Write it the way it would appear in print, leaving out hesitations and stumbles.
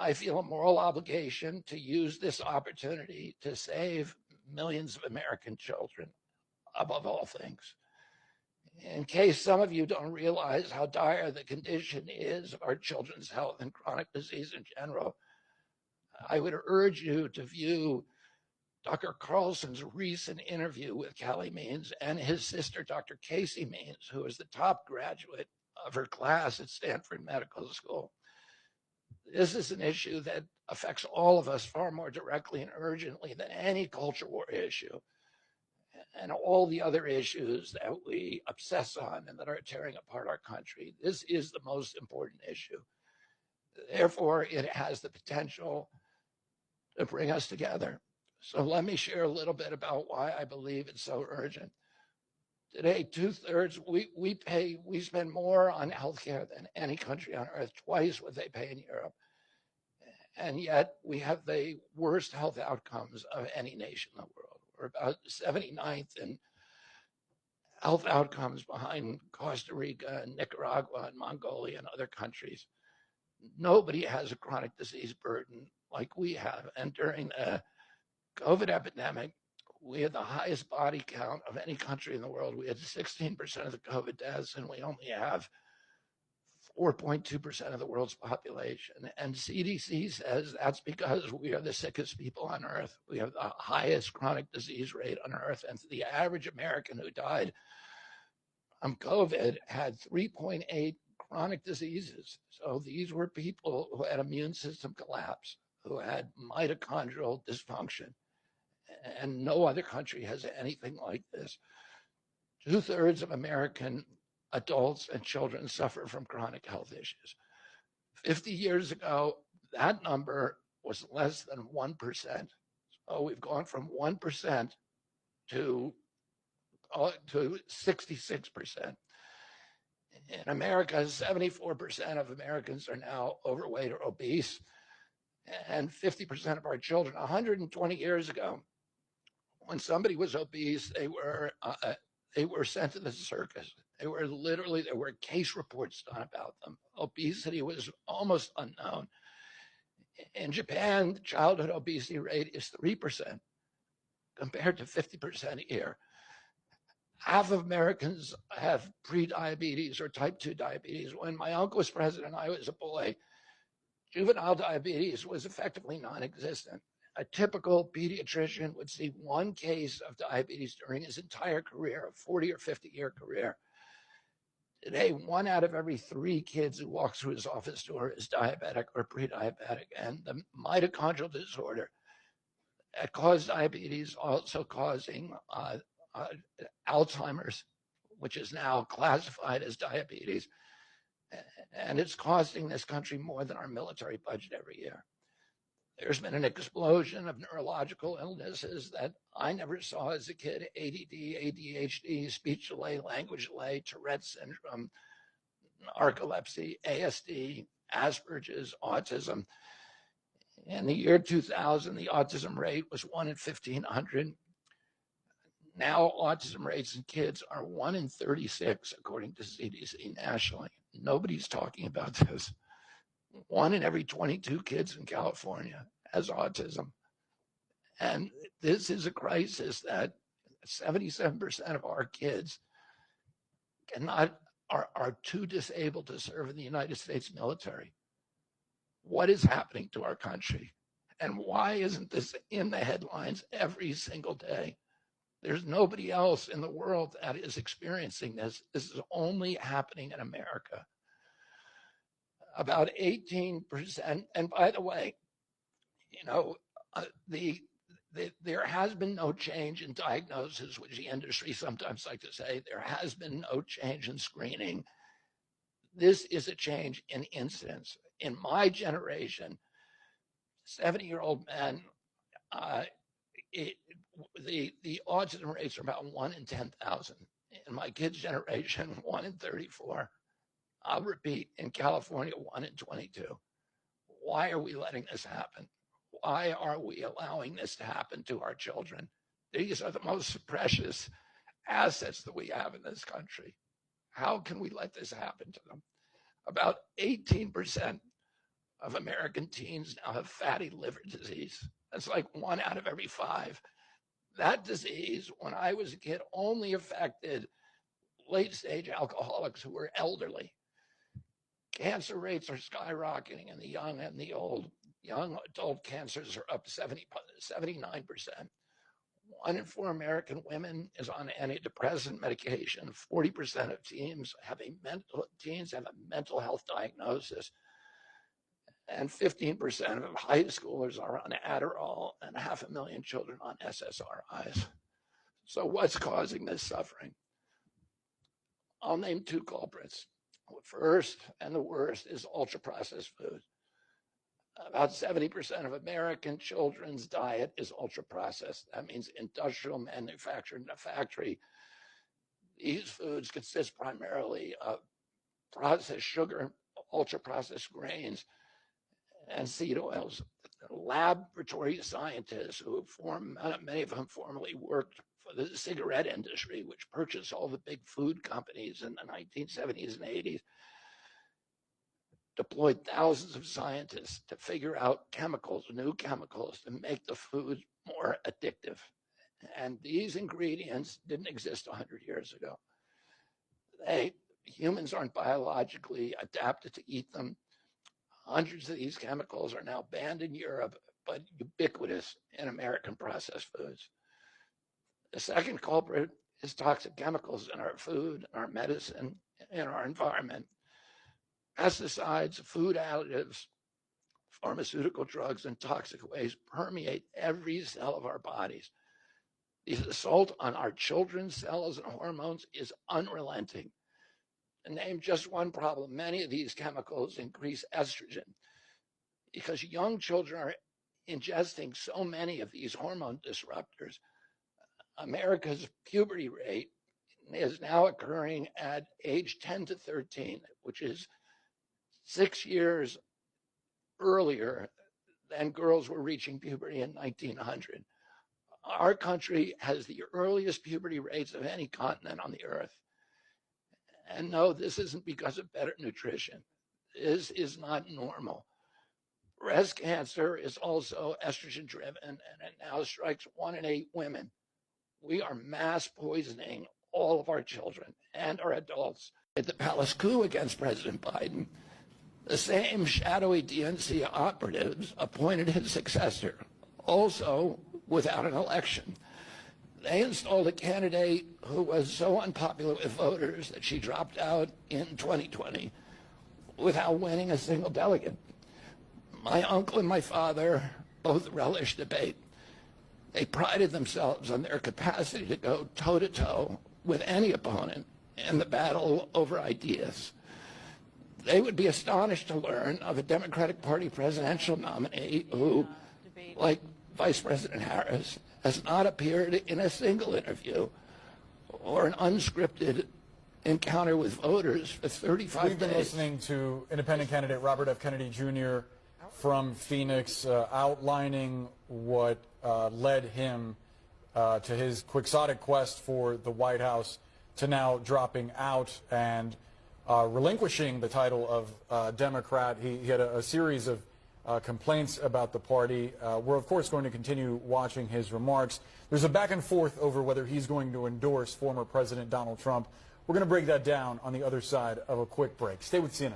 I feel a moral obligation to use this opportunity to save millions of American children, above all things. In case some of you don't realize how dire the condition is of our children's health and chronic disease in general, I would urge you to view Dr. Carlson's recent interview with Callie Means and his sister, Dr. Casey Means, who is the top graduate of her class at Stanford Medical School. This is an issue that affects all of us far more directly and urgently than any culture war issue and all the other issues that we obsess on and that are tearing apart our country. This is the most important issue. Therefore, it has the potential to bring us together. So let me share a little bit about why I believe it's so urgent. Today, 2/3, we spend more on healthcare than any country on earth, twice what they pay in Europe. And yet we have the worst health outcomes of any nation in the world. We're about 79th in health outcomes behind Costa Rica and Nicaragua and Mongolia and other countries. Nobody has a chronic disease burden like we have. And during the COVID epidemic, we had the highest body count of any country in the world. We had 16% of the COVID deaths, and we only have 4.2% of the world's population. And CDC says that's because we are the sickest people on earth. We have the highest chronic disease rate on earth. And the average American who died from COVID had 3.8 chronic diseases. So these were people who had immune system collapse, who had mitochondrial dysfunction. And no other country has anything like this. 2/3 of American adults and children suffer from chronic health issues. 50 years ago, that number was less than 1%. So we've gone from 1% to 66%. In America, 74% of Americans are now overweight or obese, and 50% of our children. 120 years ago, when somebody was obese, they were sent to the circus. There were case reports done about them. Obesity was almost unknown. In Japan, the childhood obesity rate is 3% compared to 50% here. Half of Americans have pre-diabetes or type 2 diabetes. When my uncle was president, I was a boy. Juvenile diabetes was effectively non-existent. A typical pediatrician would see one case of diabetes during his entire career, a 40 or 50-year career. Today, 1 out of every 3 kids who walks through his office door is diabetic or pre-diabetic. And the mitochondrial disorder that caused diabetes also causing Alzheimer's, which is now classified as diabetes. And it's costing this country more than our military budget every year. There's been an explosion of neurological illnesses that I never saw as a kid: ADD, ADHD, speech delay, language delay, Tourette's syndrome, narcolepsy, ASD, Asperger's, autism. In the year 2000, the autism rate was 1 in 1,500. Now, autism rates in kids are 1 in 36, according to CDC nationally. Nobody's talking about this. 1 in every 22 kids in California has autism. And this is a crisis that 77% of our kids are too disabled to serve in the United States military. What is happening to our country? And why isn't this in the headlines every single day? There's nobody else in the world that is experiencing this. This is only happening in America. About 18%, and by the way, there has been no change in diagnosis, which the industry sometimes like to say. There has been no change in screening. This is a change in incidence. In my generation, 70-year-old men, the autism rates are about 1 in 10,000. In my kids' generation, 1 in 34. I'll repeat, in California, 1 in 22. Why are we letting this happen? Why are we allowing this to happen to our children? These are the most precious assets that we have in this country. How can we let this happen to them? About 18% of American teens now have fatty liver disease. That's like 1 out of every 5. That disease, when I was a kid, only affected late-stage alcoholics who were elderly. Cancer rates are skyrocketing in the young and the old. Young adult cancers are up 79%. 1 in 4 American women is on antidepressant medication. 40% of teens have a mental health diagnosis. And 15% of high schoolers are on Adderall, and 500,000 children on SSRIs. So what's causing this suffering? I'll name 2 culprits. First, and the worst, is ultra-processed food. About 70% of American children's diet is ultra-processed. That means industrial manufactured in a factory. These foods consist primarily of processed sugar, ultra-processed grains, and seed oils. Laboratory scientists who many of them formerly worked for the cigarette industry, which purchased all the big food companies in the 1970s and 80s, deployed thousands of scientists to figure out new chemicals to make the food more addictive. And these ingredients didn't exist 100 years ago. Humans aren't biologically adapted to eat them. Hundreds of these chemicals are now banned in Europe, but ubiquitous in American processed foods. The second culprit is toxic chemicals in our food, our medicine, in our environment. Pesticides, food additives, pharmaceutical drugs, and toxic waste permeate every cell of our bodies. The assault on our children's cells and hormones is unrelenting. To name just one problem, many of these chemicals increase estrogen because young children are ingesting so many of these hormone disruptors. America's puberty rate is now occurring at age 10 to 13, which is 6 years earlier than girls were reaching puberty in 1900. Our country has the earliest puberty rates of any continent on the earth. And no, this isn't because of better nutrition. This is not normal. Breast cancer is also estrogen driven, and it now strikes 1 in 8 women. We are mass poisoning all of our children and our adults. At the palace coup against President Biden, the same shadowy DNC operatives appointed his successor, also without an election. They installed a candidate who was so unpopular with voters that she dropped out in 2020 without winning a single delegate. My uncle and my father both relished debate. They prided themselves on their capacity to go toe-to-toe with any opponent in the battle over ideas. They would be astonished to learn of a Democratic Party presidential nominee who, like Vice President Harris, has not appeared in a single interview or an unscripted encounter with voters for 35 days. We've been listening to independent candidate Robert F. Kennedy Jr. from Phoenix outlining what led him to his quixotic quest for the White House to now dropping out and relinquishing the title of Democrat. He had a series of complaints about the party. We're, of course, going to continue watching his remarks. There's a back and forth over whether he's going to endorse former President Donald Trump. We're going to break that down on the other side of a quick break. Stay with CNN.